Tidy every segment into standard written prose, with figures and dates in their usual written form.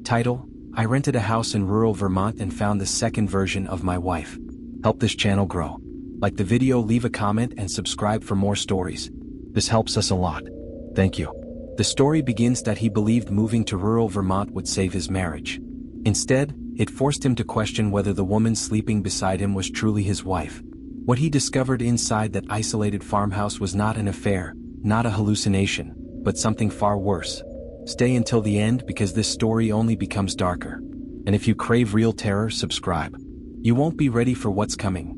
Title: I rented a house in rural Vermont and found the second version of my wife. Help this channel grow. Like the video, leave a comment and subscribe for more stories. This helps us a lot. Thank you. The story begins that he believed moving to rural Vermont would save his marriage. Instead, it forced him to question whether the woman sleeping beside him was truly his wife. What he discovered inside that isolated farmhouse was not an affair, not a hallucination, but something far worse. Stay until the end because this story only becomes darker. And if you crave real terror, subscribe. You won't be ready for what's coming.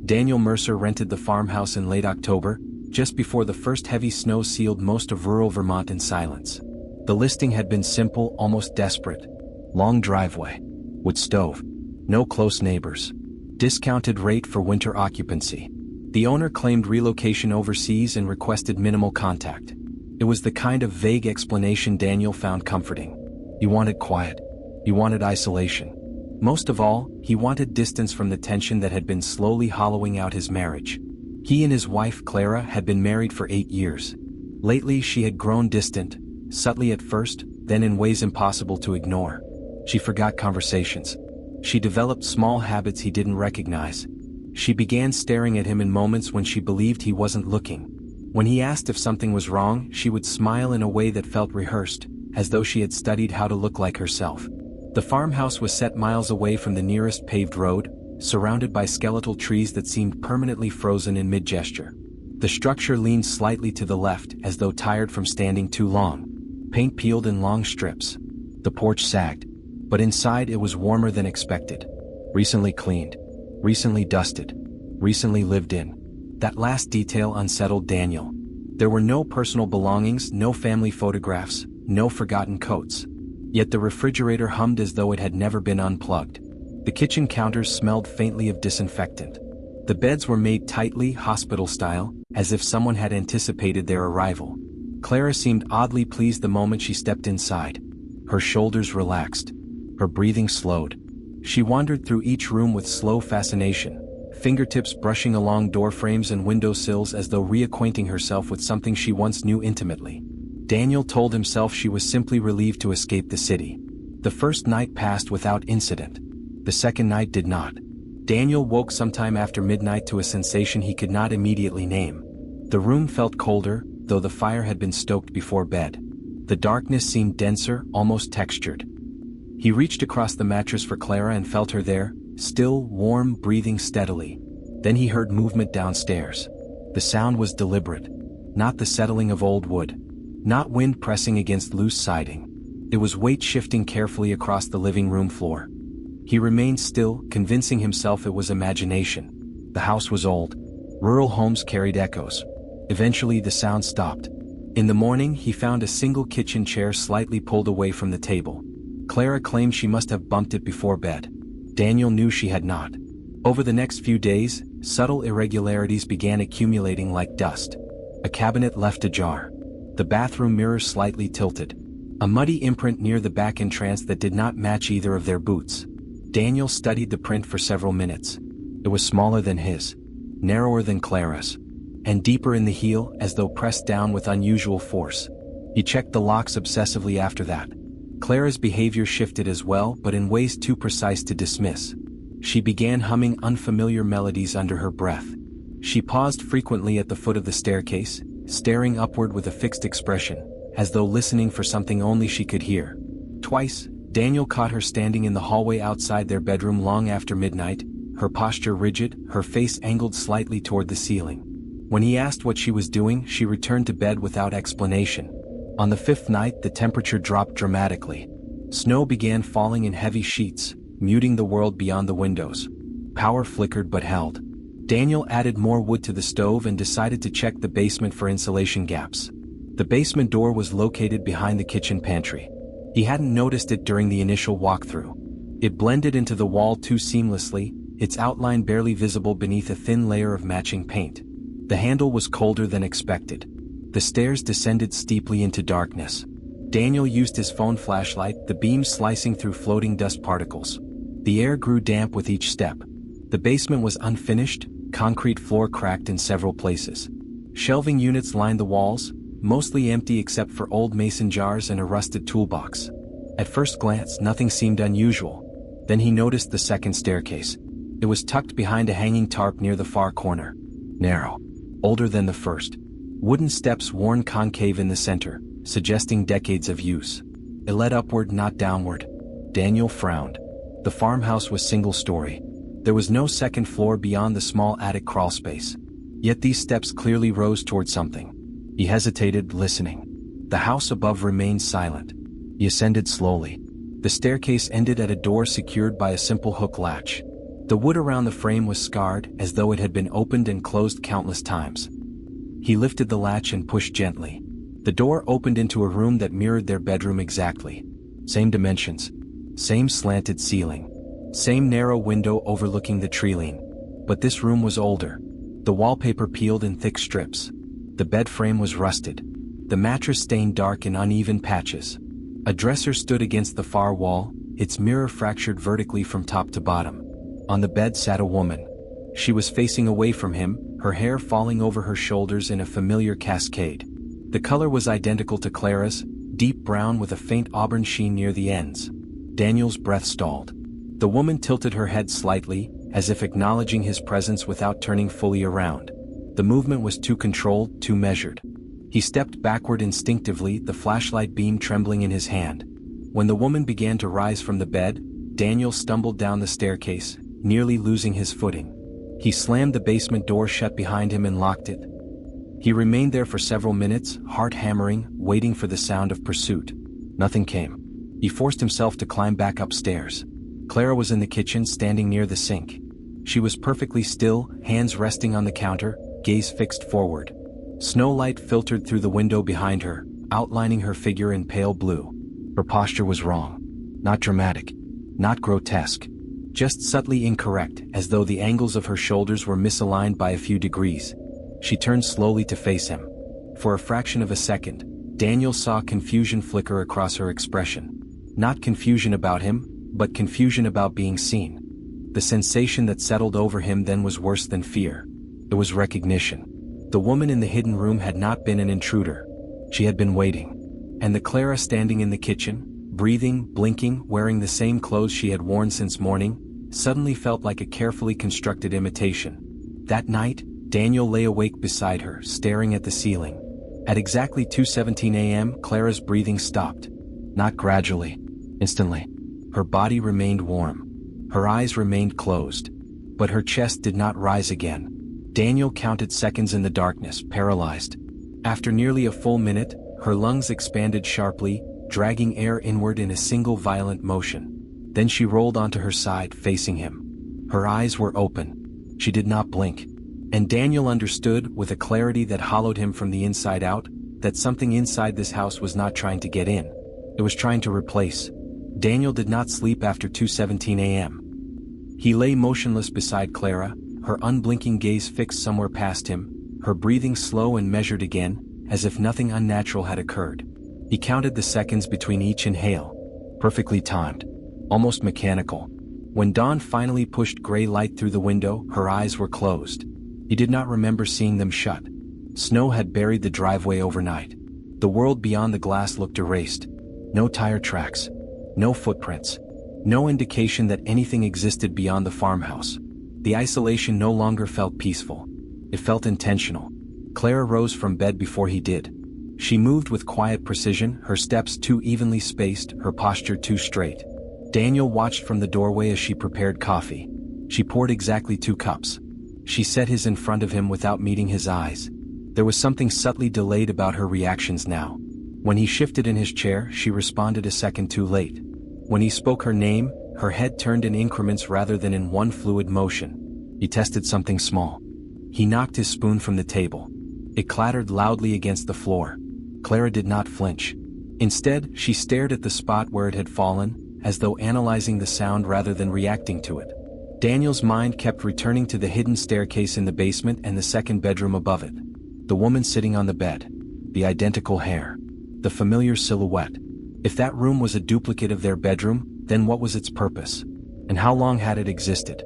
Daniel Mercer rented the farmhouse in late October, just before the first heavy snow sealed most of rural Vermont in silence. The listing had been simple, almost desperate. Long driveway. Wood stove. No close neighbors. Discounted rate for winter occupancy. The owner claimed relocation overseas and requested minimal contact. It was the kind of vague explanation Daniel found comforting. He wanted quiet. He wanted isolation. Most of all, he wanted distance from the tension that had been slowly hollowing out his marriage. He and his wife Clara had been married for 8 years. Lately she had grown distant, subtly at first, then in ways impossible to ignore. She forgot conversations. She developed small habits he didn't recognize. She began staring at him in moments when she believed he wasn't looking. When he asked if something was wrong, she would smile in a way that felt rehearsed, as though she had studied how to look like herself. The farmhouse was set miles away from the nearest paved road, surrounded by skeletal trees that seemed permanently frozen in mid-gesture. The structure leaned slightly to the left, as though tired from standing too long. Paint peeled in long strips. The porch sagged. But inside it was warmer than expected. Recently cleaned. Recently dusted. Recently lived in. That last detail unsettled Daniel. There were no personal belongings, no family photographs, no forgotten coats. Yet the refrigerator hummed as though it had never been unplugged. The kitchen counters smelled faintly of disinfectant. The beds were made tightly, hospital-style, as if someone had anticipated their arrival. Clara seemed oddly pleased the moment she stepped inside. Her shoulders relaxed. Her breathing slowed. She wandered through each room with slow fascination, fingertips brushing along doorframes and windowsills as though reacquainting herself with something she once knew intimately. Daniel told himself she was simply relieved to escape the city. The first night passed without incident. The second night did not. Daniel woke sometime after midnight to a sensation he could not immediately name. The room felt colder, though the fire had been stoked before bed. The darkness seemed denser, almost textured. He reached across the mattress for Clara and felt her there, still, warm, breathing steadily. Then he heard movement downstairs. The sound was deliberate. Not the settling of old wood. Not wind pressing against loose siding. It was weight shifting carefully across the living room floor. He remained still, convincing himself it was imagination. The house was old. Rural homes carried echoes. Eventually the sound stopped. In the morning he found a single kitchen chair slightly pulled away from the table. Clara claimed she must have bumped it before bed. Daniel knew she had not. Over the next few days, subtle irregularities began accumulating like dust. A cabinet left ajar. The bathroom mirror slightly tilted. A muddy imprint near the back entrance that did not match either of their boots. Daniel studied the print for several minutes. It was smaller than his, narrower than Clara's, and deeper in the heel as though pressed down with unusual force. He checked the locks obsessively after that. Clara's behavior shifted as well, but in ways too precise to dismiss. She began humming unfamiliar melodies under her breath. She paused frequently at the foot of the staircase, staring upward with a fixed expression, as though listening for something only she could hear. Twice, Daniel caught her standing in the hallway outside their bedroom long after midnight, her posture rigid, her face angled slightly toward the ceiling. When he asked what she was doing, she returned to bed without explanation. On the fifth night, the temperature dropped dramatically. Snow began falling in heavy sheets, muting the world beyond the windows. Power flickered but held. Daniel added more wood to the stove and decided to check the basement for insulation gaps. The basement door was located behind the kitchen pantry. He hadn't noticed it during the initial walkthrough. It blended into the wall too seamlessly, its outline barely visible beneath a thin layer of matching paint. The handle was colder than expected. The stairs descended steeply into darkness. Daniel used his phone flashlight, the beam slicing through floating dust particles. The air grew damp with each step. The basement was unfinished, concrete floor cracked in several places. Shelving units lined the walls, mostly empty except for old mason jars and a rusted toolbox. At first glance, nothing seemed unusual. Then he noticed the second staircase. It was tucked behind a hanging tarp near the far corner. Narrow. Older than the first. Wooden steps worn concave in the center, suggesting decades of use. It led upward, not downward. Daniel frowned. The farmhouse was single-story. There was no second floor beyond the small attic crawlspace. Yet these steps clearly rose toward something. He hesitated, listening. The house above remained silent. He ascended slowly. The staircase ended at a door secured by a simple hook latch. The wood around the frame was scarred, as though it had been opened and closed countless times. He lifted the latch and pushed gently. The door opened into a room that mirrored their bedroom exactly. Same dimensions. Same slanted ceiling. Same narrow window overlooking the treeline. But this room was older. The wallpaper peeled in thick strips. The bed frame was rusted. The mattress stained dark in uneven patches. A dresser stood against the far wall, its mirror fractured vertically from top to bottom. On the bed sat a woman. She was facing away from him, her hair falling over her shoulders in a familiar cascade. The color was identical to Clara's, deep brown with a faint auburn sheen near the ends. Daniel's breath stalled. The woman tilted her head slightly, as if acknowledging his presence without turning fully around. The movement was too controlled, too measured. He stepped backward instinctively, the flashlight beam trembling in his hand. When the woman began to rise from the bed, Daniel stumbled down the staircase, nearly losing his footing. He slammed the basement door shut behind him and locked it. He remained there for several minutes, heart hammering, waiting for the sound of pursuit. Nothing came. He forced himself to climb back upstairs. Clara was in the kitchen, standing near the sink. She was perfectly still, hands resting on the counter, gaze fixed forward. Snow light filtered through the window behind her, outlining her figure in pale blue. Her posture was wrong. Not dramatic. Not grotesque. Just subtly incorrect, as though the angles of her shoulders were misaligned by a few degrees. She turned slowly to face him. For a fraction of a second, Daniel saw confusion flicker across her expression. Not confusion about him, but confusion about being seen. The sensation that settled over him then was worse than fear. It was recognition. The woman in the hidden room had not been an intruder. She had been waiting. And the Clara standing in the kitchen, breathing, blinking, wearing the same clothes she had worn since morning, suddenly felt like a carefully constructed imitation. That night, Daniel lay awake beside her, staring at the ceiling. At exactly 2:17 a.m., Clara's breathing stopped. Not gradually. Instantly. Her body remained warm. Her eyes remained closed. But her chest did not rise again. Daniel counted seconds in the darkness, paralyzed. After nearly a full minute, her lungs expanded sharply, dragging air inward in a single violent motion. Then she rolled onto her side, facing him. Her eyes were open. She did not blink. And Daniel understood, with a clarity that hollowed him from the inside out, that something inside this house was not trying to get in. It was trying to replace. Daniel did not sleep after 2:17 a.m. He lay motionless beside Clara, her unblinking gaze fixed somewhere past him, her breathing slow and measured again, as if nothing unnatural had occurred. He counted the seconds between each inhale. Perfectly timed. Almost mechanical. When dawn finally pushed gray light through the window, her eyes were closed. He did not remember seeing them shut. Snow had buried the driveway overnight. The world beyond the glass looked erased. No tire tracks. No footprints. No indication that anything existed beyond the farmhouse. The isolation no longer felt peaceful. It felt intentional. Clara rose from bed before he did. She moved with quiet precision, her steps too evenly spaced, her posture too straight. Daniel watched from the doorway as she prepared coffee. She poured exactly 2 cups. She set his in front of him without meeting his eyes. There was something subtly delayed about her reactions now. When he shifted in his chair, she responded a second too late. When he spoke her name, her head turned in increments rather than in one fluid motion. He tested something small. He knocked his spoon from the table. It clattered loudly against the floor. Clara did not flinch. Instead, she stared at the spot where it had fallen, as though analyzing the sound rather than reacting to it. Daniel's mind kept returning to the hidden staircase in the basement and the second bedroom above it. The woman sitting on the bed. The identical hair. The familiar silhouette. If that room was a duplicate of their bedroom, then what was its purpose? And how long had it existed?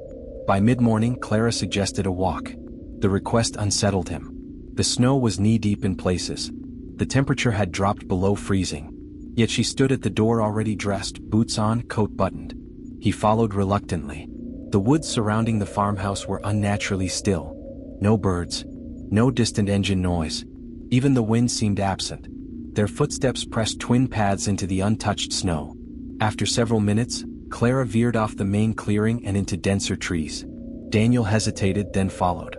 By mid-morning, Clara suggested a walk. The request unsettled him. The snow was knee-deep in places. The temperature had dropped below freezing. Yet she stood at the door already dressed, boots on, coat buttoned. He followed reluctantly. The woods surrounding the farmhouse were unnaturally still. No birds. No distant engine noise. Even the wind seemed absent. Their footsteps pressed twin paths into the untouched snow. After several minutes, Clara veered off the main clearing and into denser trees. Daniel hesitated, then followed.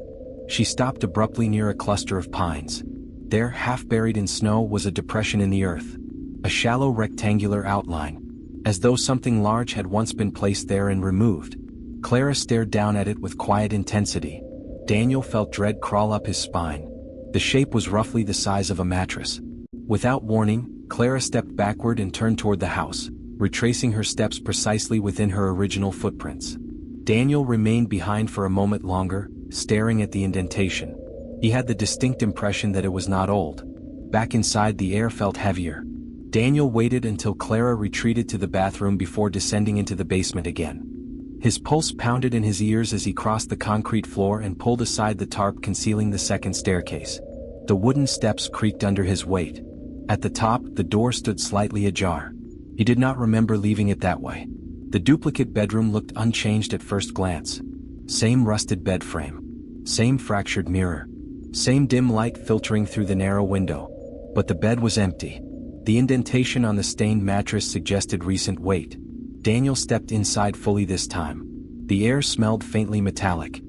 She stopped abruptly near a cluster of pines. There, half buried in snow, was a depression in the earth. A shallow rectangular outline, as though something large had once been placed there and removed. Clara stared down at it with quiet intensity. Daniel felt dread crawl up his spine. The shape was roughly the size of a mattress. Without warning, Clara stepped backward and turned toward the house, retracing her steps precisely within her original footprints. Daniel remained behind for a moment longer, staring at the indentation. He had the distinct impression that it was not old. Back inside, the air felt heavier. Daniel waited until Clara retreated to the bathroom before descending into the basement again. His pulse pounded in his ears as he crossed the concrete floor and pulled aside the tarp concealing the second staircase. The wooden steps creaked under his weight. At the top, the door stood slightly ajar. He did not remember leaving it that way. The duplicate bedroom looked unchanged at first glance. Same rusted bed frame. Same fractured mirror. Same dim light filtering through the narrow window. But the bed was empty. The indentation on the stained mattress suggested recent weight. Daniel stepped inside fully this time. The air smelled faintly metallic.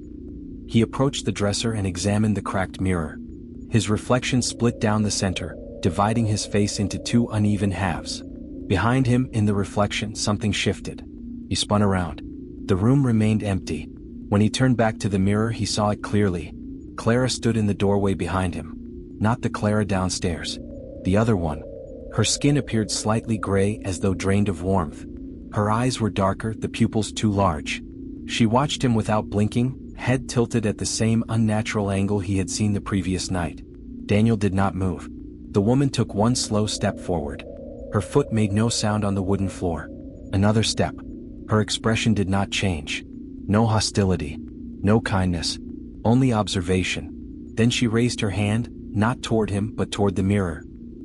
He approached the dresser and examined the cracked mirror. His reflection split down the center, dividing his face into two uneven halves. Behind him, in the reflection, something shifted. He spun around. The room remained empty. When he turned back to the mirror, he saw it clearly. Clara stood in the doorway behind him. Not the Clara downstairs. The other one. Her skin appeared slightly gray, as though drained of warmth. Her eyes were darker, the pupils too large. She watched him without blinking, head tilted at the same unnatural angle he had seen the previous night. Daniel did not move. The woman took one slow step forward. Her foot made no sound on the wooden floor. Another step. Her expression did not change. No hostility. No kindness. Only observation. Then she raised her hand, not toward him but toward the mirror.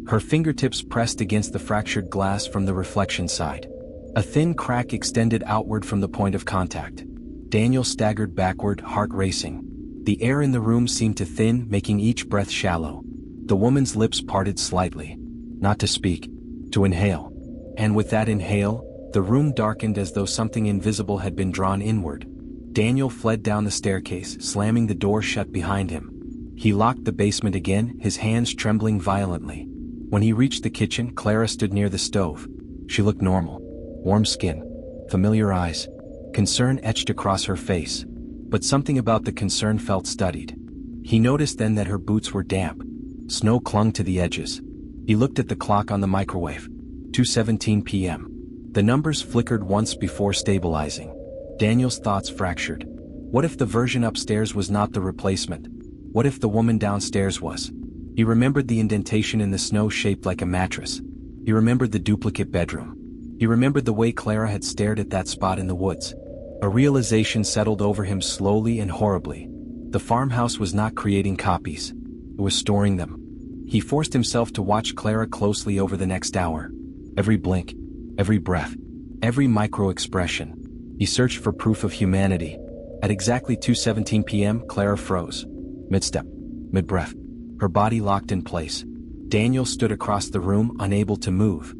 Her fingertips pressed against the fractured glass from the reflection side. A thin crack extended outward from the point of contact. Daniel staggered backward, heart racing. The air in the room seemed to thin, making each breath shallow. The woman's lips parted slightly. Not to speak. To inhale. And with that inhale, the room darkened as though something invisible had been drawn inward. Daniel fled down the staircase, slamming the door shut behind him. He locked the basement again, his hands trembling violently. When he reached the kitchen, Clara stood near the stove. She looked normal. Warm skin. Familiar eyes. Concern etched across her face. But something about the concern felt studied. He noticed then that her boots were damp. Snow clung to the edges. He looked at the clock on the microwave. 2:17 p.m. The numbers flickered once before stabilizing. Daniel's thoughts fractured. What if the version upstairs was not the replacement? What if the woman downstairs was? He remembered the indentation in the snow shaped like a mattress. He remembered the duplicate bedroom. He remembered the way Clara had stared at that spot in the woods. A realization settled over him slowly and horribly. The farmhouse was not creating copies. It was storing them. He forced himself to watch Clara closely over the next hour. Every blink, every breath, every micro-expression. He searched for proof of humanity. At exactly 2:17 p.m., Clara froze. Mid-step, mid-breath. Her body locked in place. Daniel stood across the room, unable to move.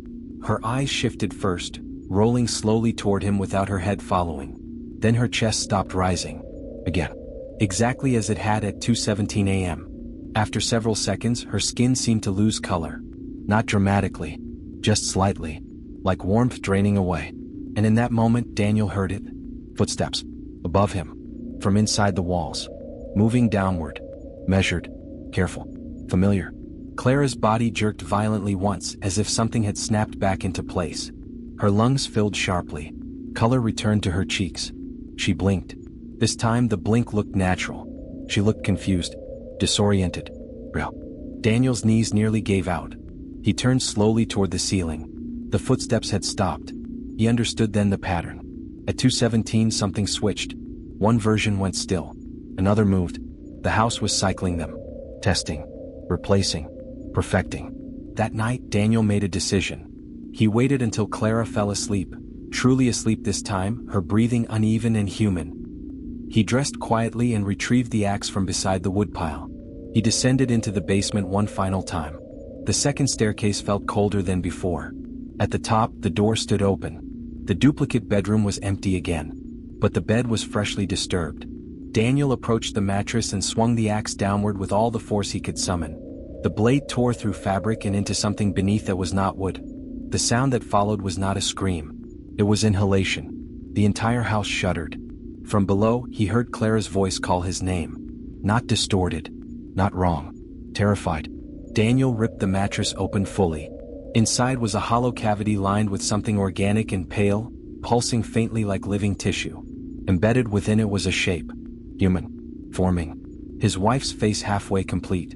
Her eyes shifted first, rolling slowly toward him without her head following. Then her chest stopped rising. Again. Exactly as it had at 2:17 a.m. After several seconds, her skin seemed to lose color. Not dramatically. Just slightly. Like warmth draining away. And in that moment, Daniel heard it. Footsteps. Above him. From inside the walls. Moving downward. Measured. Careful. Familiar. Clara's body jerked violently once, as if something had snapped back into place. Her lungs filled sharply. Color returned to her cheeks. She blinked. This time the blink looked natural. She looked confused. Disoriented. Real. Daniel's knees nearly gave out. He turned slowly toward the ceiling. The footsteps had stopped. He understood then the pattern. At 2:17 something switched. One version went still. Another moved. The house was cycling them. Testing. Replacing. Perfecting. That night, Daniel made a decision. He waited until Clara fell asleep, truly asleep this time, her breathing uneven and human. He dressed quietly and retrieved the axe from beside the woodpile. He descended into the basement one final time. The second staircase felt colder than before. At the top, the door stood open. The duplicate bedroom was empty again. But the bed was freshly disturbed. Daniel approached the mattress and swung the axe downward with all the force he could summon. The blade tore through fabric and into something beneath that was not wood. The sound that followed was not a scream. It was inhalation. The entire house shuddered. From below, he heard Clara's voice call his name. Not distorted. Not wrong. Terrified. Daniel ripped the mattress open fully. Inside was a hollow cavity lined with something organic and pale, pulsing faintly like living tissue. Embedded within it was a shape. Human. Forming. His wife's face halfway complete.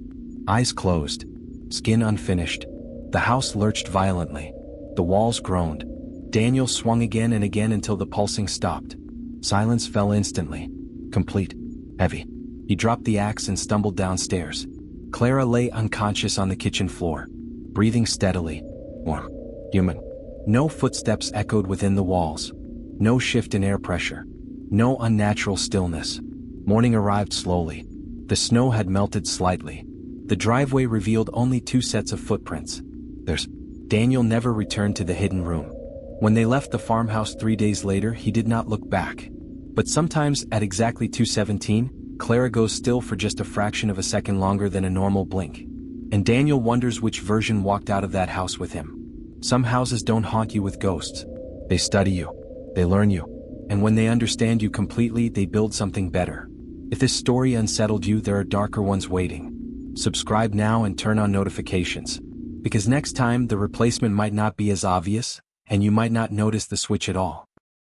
Eyes closed. Skin unfinished. The house lurched violently. The walls groaned. Daniel swung again and again until the pulsing stopped. Silence fell instantly. Complete. Heavy. He dropped the axe and stumbled downstairs. Clara lay unconscious on the kitchen floor, breathing steadily. Warm. Human. No footsteps echoed within the walls. No shift in air pressure. No unnatural stillness. Morning arrived slowly. The snow had melted slightly. The driveway revealed only 2 sets of footprints. Daniel never returned to the hidden room. When they left the farmhouse 3 days later, he did not look back. But sometimes, at exactly 2:17, Clara goes still for just a fraction of a second longer than a normal blink. And Daniel wonders which version walked out of that house with him. Some houses don't haunt you with ghosts. They study you. They learn you. And when they understand you completely, they build something better. If this story unsettled you, there are darker ones waiting. Subscribe now and turn on notifications. Because next time, the replacement might not be as obvious, and you might not notice the switch at all.